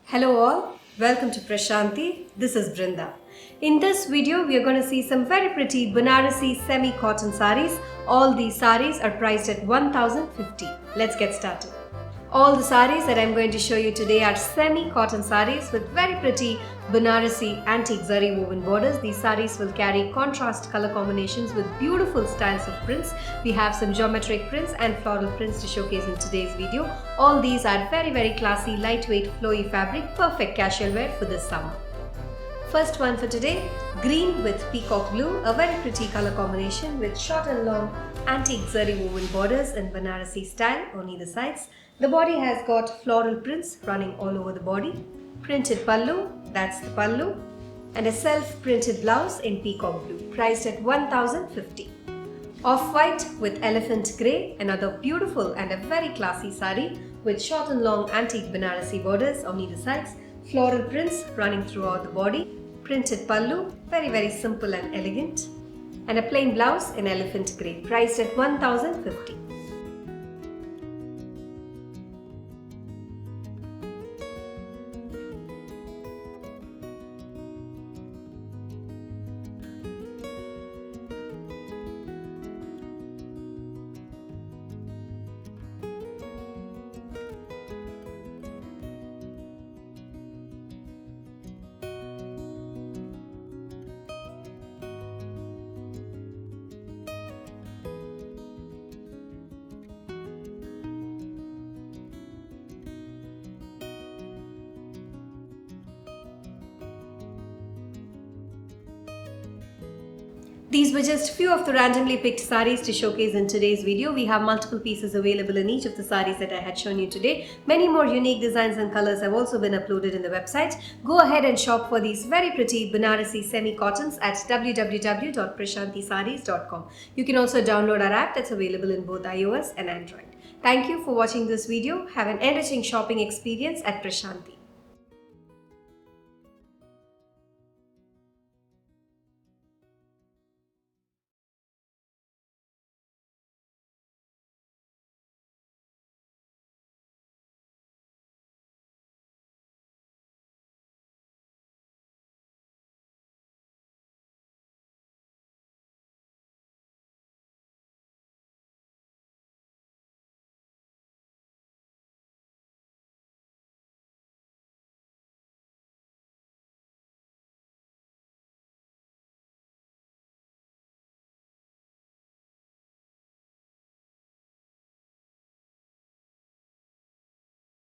Hello all, welcome to Prashanti. This is Brinda. In this video, we are going to see some very pretty Banarasi semi-cotton sarees. All these sarees are priced at 1050. Let's get started. All the sarees that I'm going to show you today are semi-cotton sarees with very pretty Banarasi antique zari woven borders. These sarees will carry contrast color combinations with beautiful styles of prints. We have some geometric prints and floral prints to showcase in today's video. All these are very classy, lightweight, flowy fabric, perfect casual wear for this summer. First one for today, green with peacock blue, a very pretty color combination with short and long antique zari woven borders in Banarasi style on either sides. The body has got floral prints running all over the body, printed pallu, that's the pallu, and a self-printed blouse in peacock blue, priced at 1050. Off-white with elephant grey, another beautiful and a very classy sari with short and long antique Banarasi borders on either sides, floral prints running throughout the body, printed pallu, very simple and elegant, and a plain blouse in elephant grey, priced at 1050. These were just few of the randomly picked sarees to showcase in today's video. We have multiple pieces available in each of the sarees that I had shown you today. Many more unique designs and colors have also been uploaded in the website. Go ahead and shop for these very pretty Banarasi semi-cottons at www.prashantisarees.com. You can also download our app that's available in both iOS and Android. Thank you for watching this video. Have an enriching shopping experience at Prashanti.